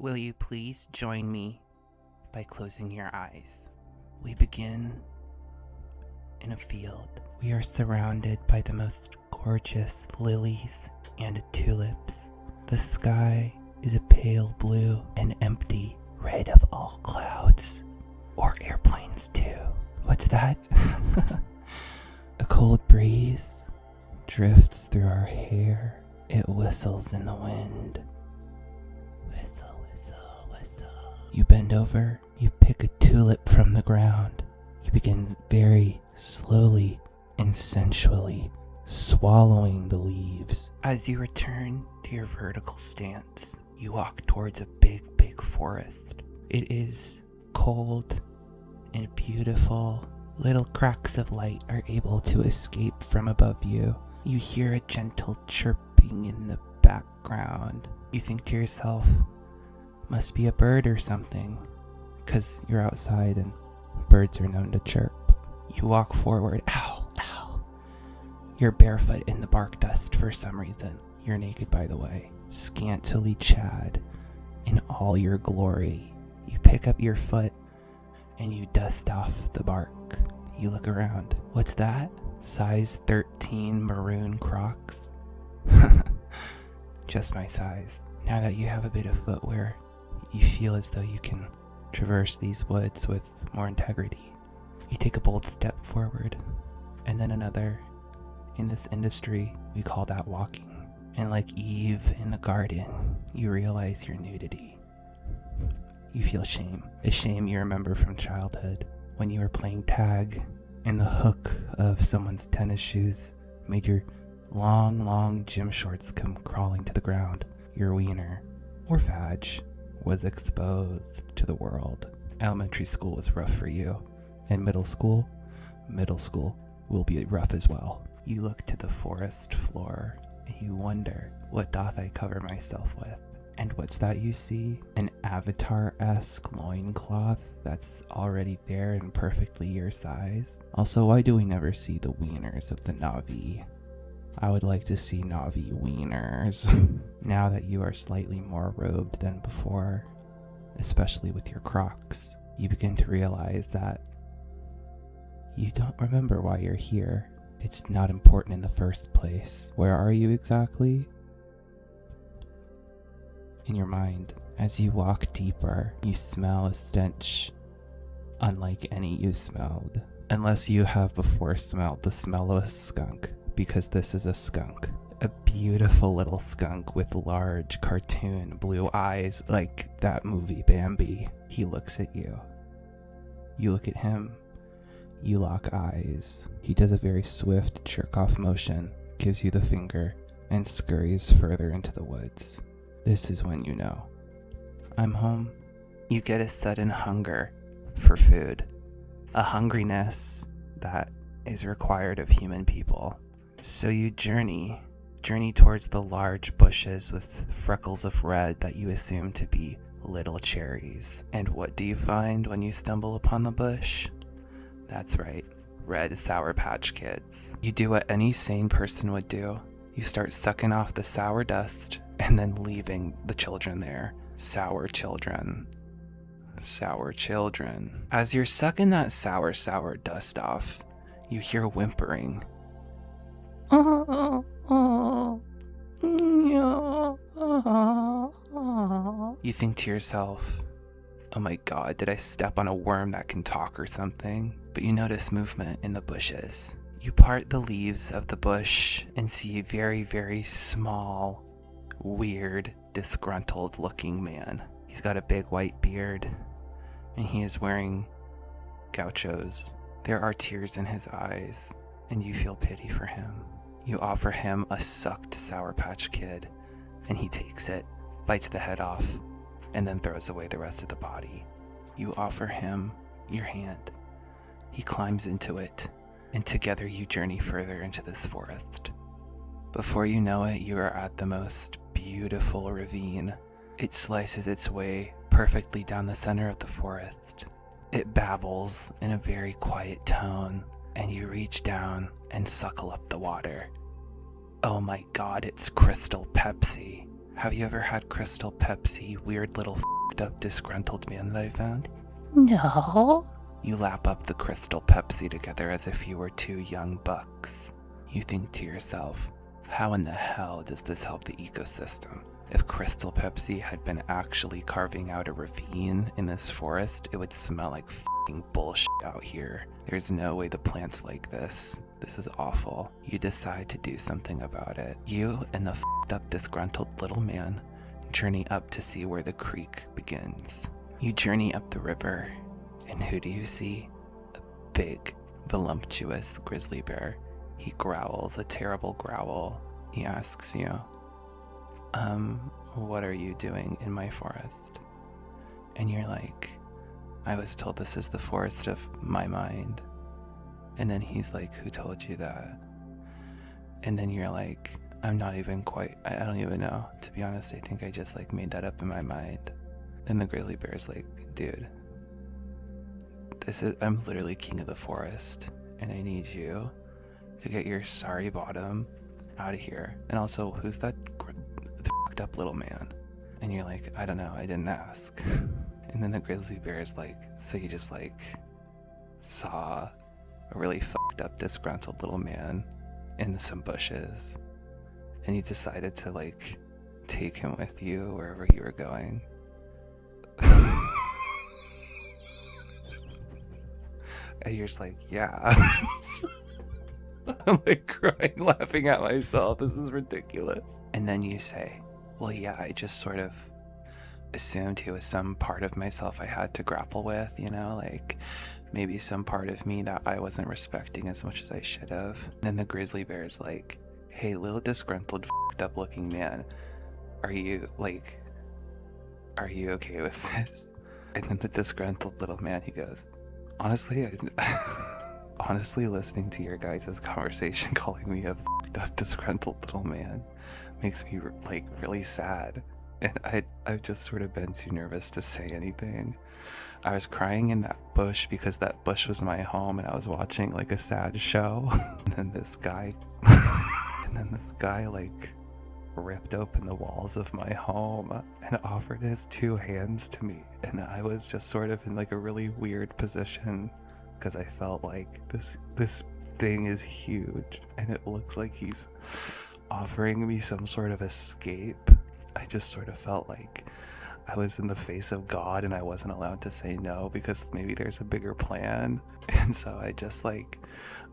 Will you please join me by closing your eyes? We begin in a field. We are surrounded by the most gorgeous lilies and tulips. The sky is a pale blue and empty, rid of all clouds. Or airplanes too. What's that? A cold breeze drifts through our hair. It whistles in the wind. Whistle, whistle, whistle. You bend over, you pick a tulip from the ground. You begin very slowly and sensually swallowing the leaves. As you return to your vertical stance, you walk towards a big forest. It is cold and beautiful. Little cracks of light are able to escape from above you. You hear a gentle chirping in the background. You think to yourself, must be a bird or something, because you're outside and birds are known to chirp. You walk forward. Ow, ow. You're barefoot in the bark dust for some reason. You're naked, by the way. Scantily clad in all your glory. You pick up your foot and you dust off the bark. You look around. What's that? Size 13 maroon Crocs? Just my size. Now that you have a bit of footwear, you feel as though you can traverse these woods with more integrity. You take a bold step forward, and then another. In this industry, we call that walking. And like Eve in the garden, you realize your nudity. You feel shame. A shame you remember from childhood, when you were playing tag, and the hook of someone's tennis shoes made your long gym shorts come crawling to the ground. Your wiener, or vag, was exposed to the world. Elementary school was rough for you. And middle school will be rough as well. You look to the forest floor, and you wonder, what doth I cover myself with? And what's that you see? An Avatar-esque loincloth that's already there and perfectly your size. Also, why do we never see the wieners of the Na'vi? I would like to see Na'vi wieners. Now that you are slightly more robed than before, especially with your Crocs, you begin to realize that you don't remember why you're here. It's not important in the first place. Where are you exactly? In your mind, as you walk deeper, you smell a stench unlike any you smelled. Unless you have before smelled the smell of a skunk, because this is a skunk. A beautiful little skunk with large cartoon blue eyes like that movie Bambi. He looks at you. You look at him. You lock eyes. He does a very swift jerk-off motion, gives you the finger, and scurries further into the woods. This is when you know. I'm home. You get a sudden hunger for food. A hungriness that is required of human people. So you journey towards the large bushes with freckles of red that you assume to be little cherries. And what do you find when you stumble upon the bush? That's right, red Sour Patch Kids. You do what any sane person would do. You start sucking off the sour dust and then leaving the children there. Sour children. Sour children. As you're sucking that sour dust off, you hear whimpering. You think to yourself, oh my god, did I step on a worm that can talk or something? But you notice movement in the bushes. You part the leaves of the bush and see a very small, weird, disgruntled looking man. He's got a big white beard and he is wearing gauchos. There are tears in his eyes and you feel pity for him. You offer him a sucked Sour Patch Kid and he takes it, bites the head off, and then throws away the rest of the body. You offer him your hand. He climbs into it, and together you journey further into this forest. Before you know it, you are at the most beautiful ravine. It slices its way perfectly down the center of the forest. It babbles in a very quiet tone, and you reach down and suckle up the water. Oh my god, it's Crystal Pepsi. Have you ever had Crystal Pepsi, weird little f***ed up, disgruntled man that I found? No. You lap up the crystal Pepsi together as if you were two young bucks. You think to yourself, how in the hell does this help the ecosystem? If Crystal Pepsi had been actually carving out a ravine in this forest, it would smell like f***ing bullshit out here. There's no way the plants like this. This is awful. You decide to do something about it. You and the f***ed up, disgruntled little man journey up to see where the creek begins. You journey up the river, and who do you see? A big, voluptuous grizzly bear. He growls a terrible growl. He asks you, what are you doing in my forest? And you're like, I was told this is the forest of my mind. And then he's like, who told you that? And then you're like, I'm not even quite, I don't even know. To be honest, I think I just like made that up in my mind. Then the grizzly bear's like, dude, I'm literally king of the forest, and I need you to get your sorry bottom out of here. And also, who's that fucked up little man? And you're like, I don't know, I didn't ask. And then the grizzly bear is like, so you just like saw a really fucked up, disgruntled little man in some bushes, and you decided to like take him with you wherever you were going. And you're just like, yeah. I'm like crying, laughing at myself. This is ridiculous. And then you say, well, yeah, I just sort of assumed he was some part of myself I had to grapple with, you know, like maybe some part of me that I wasn't respecting as much as I should have. And then the grizzly bear is like, hey, little disgruntled, f***ed up looking man, are you okay with this? And then the disgruntled little man, he goes, honestly, honestly, listening to your guys' conversation calling me a f***ed up, disgruntled little man makes me like really sad. And I've just sort of been too nervous to say anything. I was crying in that bush because that bush was my home, and I was watching like a sad show. And then this guy like ripped open the walls of my home and offered his two hands to me. And I was just sort of in like a really weird position because I felt like this thing is huge and it looks like he's offering me some sort of escape. I just sort of felt like I was in the face of God and I wasn't allowed to say no because maybe there's a bigger plan. And so I just like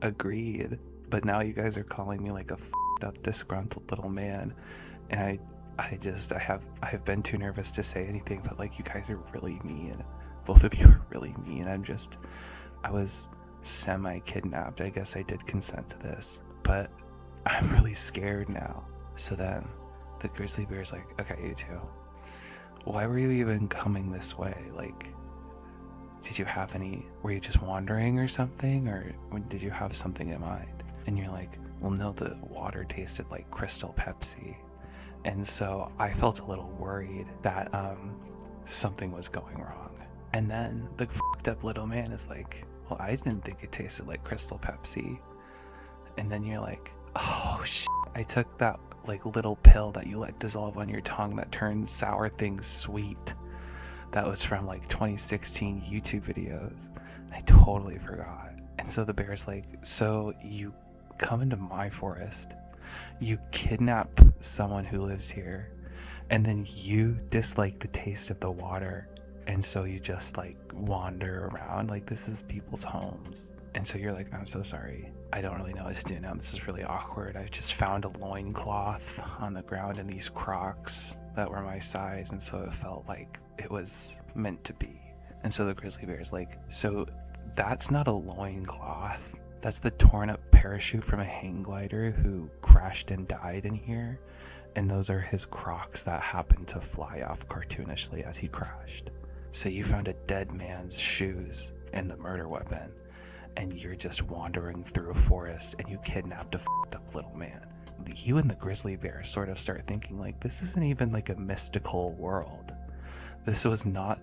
agreed. But now you guys are calling me like a f***ed up, disgruntled little man, and I have been too nervous to say anything. But like, you guys are really mean. Both of you are really mean. I was semi-kidnapped. I guess I did consent to this, but I'm really scared now. So then the grizzly bear's like, okay, you two, why were you even coming this way? Like, were you just wandering or something, or did you have something in mind? And you're like, well, no, the water tasted like Crystal Pepsi. And so I felt a little worried that something was going wrong. And then the fucked up little man is like, well, I didn't think it tasted like Crystal Pepsi. And then you're like, oh shit, I took that like little pill that you let dissolve on your tongue that turns sour things sweet. That was from like 2016 YouTube videos. I totally forgot. And so the bear's like, so you come into my forest, you kidnap someone who lives here, and then you dislike the taste of the water, and so you just like wander around like this is people's homes. And so you're like, I'm so sorry, I don't really know what to do now, this is really awkward. I just found a loincloth on the ground and these Crocs that were my size, and so it felt like it was meant to be. And so the grizzly bear's like, so that's not a loincloth, that's the torn up parachute from a hang glider who crashed and died in here, and those are his Crocs that happened to fly off cartoonishly as he crashed. So you found a dead man's shoes and the murder weapon, and you're just wandering through a forest and you kidnapped a fucked up little man. You and the grizzly bear sort of start thinking like, this isn't even like a mystical world. This was not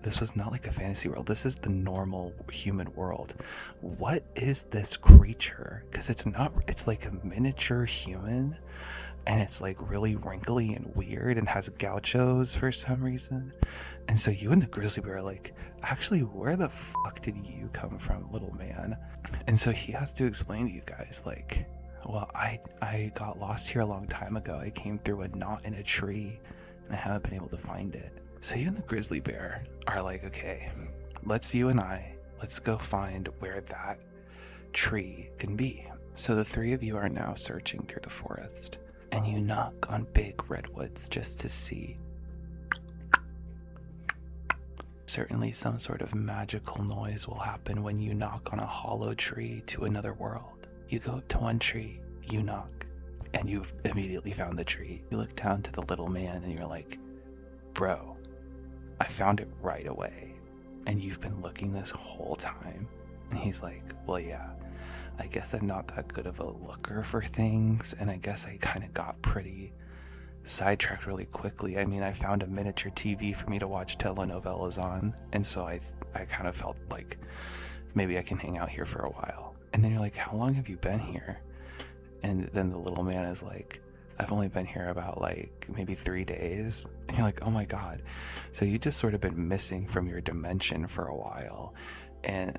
like a fantasy world. This is the normal human world. What is this creature? Because it's like a miniature human and it's like really wrinkly and weird and has gauchos for some reason. And so you and the grizzly bear are like, actually, where the fuck did you come from, little man? And so he has to explain to you guys, like, well, I got lost here a long time ago. I came through a knot in a tree and I haven't been able to find it. So you and the grizzly bear are like, okay, let's go find where that tree can be. So the three of you are now searching through the forest, and you knock on big redwoods just to see. Certainly some sort of magical noise will happen when you knock on a hollow tree to another world. You go up to one tree, you knock, and you've immediately found the tree. You look down to the little man and you're like, bro, I found it right away, and you've been looking this whole time. And he's like, well, yeah, I guess I'm not that good of a looker for things, and I guess I kind of got pretty sidetracked really quickly. I mean, I found a miniature TV for me to watch telenovelas on, and so I kind of felt like maybe I can hang out here for a while. And then you're like, how long have you been here? And then the little man is like, I've only been here about like maybe 3 days. And you're like, oh my god. So you just sort of been missing from your dimension for a while, and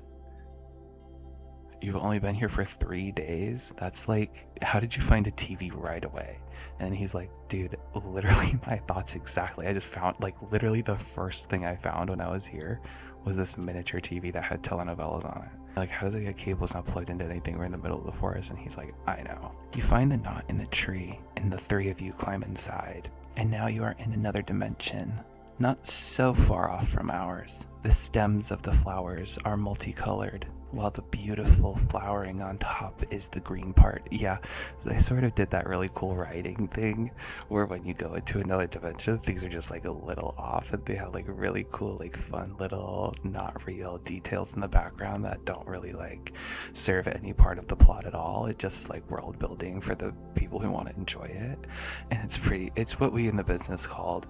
you've only been here for 3 days? That's like, how did you find a TV right away? And he's like, dude, literally my thoughts exactly. I just found, like, literally the first thing I found when I was here was this miniature TV that had telenovelas on it. Like, how does it get cables not plugged into anything? We're in the middle of the forest. And he's like, I know. You find the knot in the tree, and the three of you climb inside. And now you are in another dimension, not so far off from ours. The stems of the flowers are multicolored, while the beautiful flowering on top is the green part. Yeah, they sort of did that really cool writing thing where when you go into another dimension, things are just like a little off, and they have like really cool, like fun little not real details in the background that don't really like serve any part of the plot at all. It just is like world building for the people who want to enjoy it. And it's what we in the business called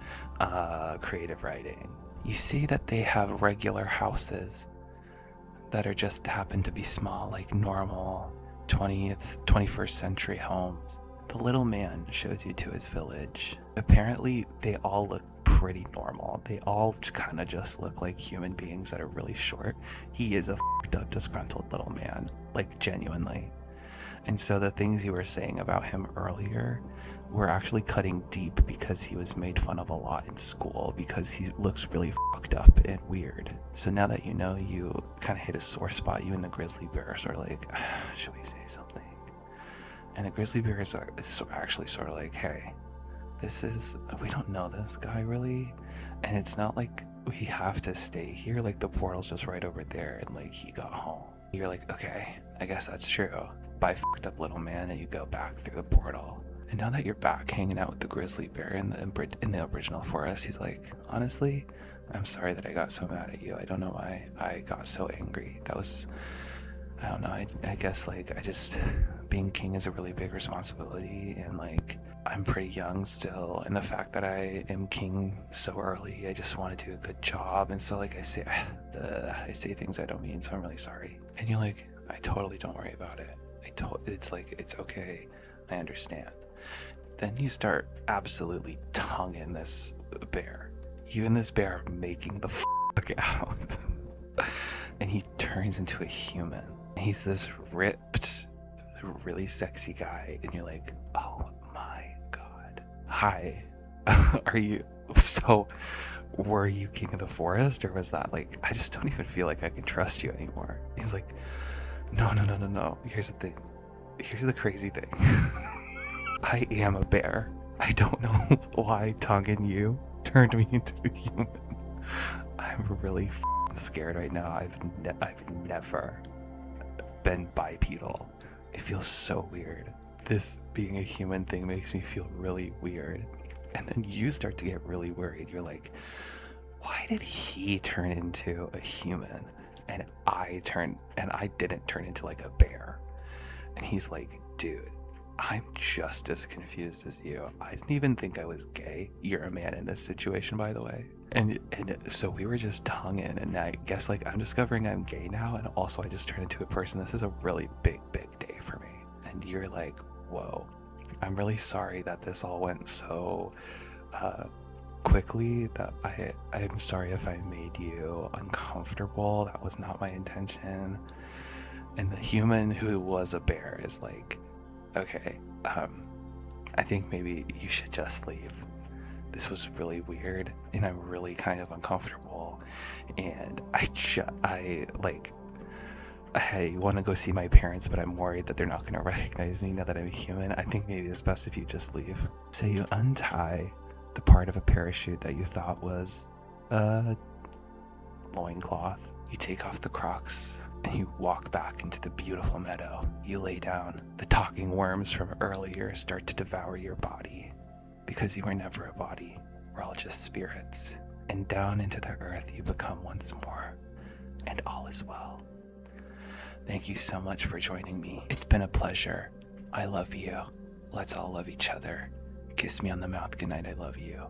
creative writing. You see that they have regular houses that are just happen to be small, like normal 21st century homes. The little man shows you to his village. Apparently, they all look pretty normal. They all kind of just look like human beings that are really short. He is a f***ed up, disgruntled little man, like genuinely. And so the things you were saying about him earlier were actually cutting deep because he was made fun of a lot in school because he looks really fucked up and weird. So now that you know, you kind of hit a sore spot. You and the grizzly bear are sort of like, should we say something? And the grizzly bear is actually sort of like, hey, we don't know this guy really. And it's not like we have to stay here. Like the portal's just right over there and like he got home. You're like, okay, I guess that's true. Bye, fucked up little man, and you go back through the portal. And now that you're back hanging out with the grizzly bear in the original forest, he's like, honestly, I'm sorry that I got so mad at you. I don't know why I got so angry. That was, I don't know, I guess like being king is a really big responsibility, and like I'm pretty young still, and the fact that I am king so early, I just want to do a good job, and so like I say things I don't mean, so I'm really sorry. And you're like, I totally don't worry about it. It's like, it's okay, I understand. Then you start absolutely tonguing this bear. You and this bear are making the fuck out. And he turns into a human. He's this ripped, really sexy guy, and you're like, oh my god. Hi. Were you king of the forest, or was that like, I just don't even feel like I can trust you anymore. He's like, no. Here's the thing. Here's the crazy thing. I am a bear. I don't know why tonguing you turned me into a human. I'm really scared right now. I've never been bipedal. It feels so weird. This being a human thing makes me feel really weird. And then you start to get really worried. You're like, why did he turn into a human? And I didn't turn into like a bear. And he's like, dude, I'm just as confused as you. I didn't even think I was gay. You're a man in this situation, by the way. And so we were just tonguing, and I guess like I'm discovering I'm gay now, and also I just turned into a person. This is a really big day for me. And you're like, whoa. I'm really sorry that this all went so quickly. That I'm sorry if I made you uncomfortable. That was not my intention. And the human who was a bear is like, okay, I think maybe you should just leave. This was really weird, and I'm really kind of uncomfortable. And I want to go see my parents, but I'm worried that they're not going to recognize me now that I'm a human. I think maybe it's best if you just leave. So you untie the part of a parachute that you thought was a loincloth. You take off the Crocs and you walk back into the beautiful meadow. You lay down. The talking worms from earlier start to devour your body. Because you were never a body. We're all just spirits. And down into the earth you become once more. And all is well. Thank you so much for joining me. It's been a pleasure. I love you. Let's all love each other. Kiss me on the mouth. Good night. I love you.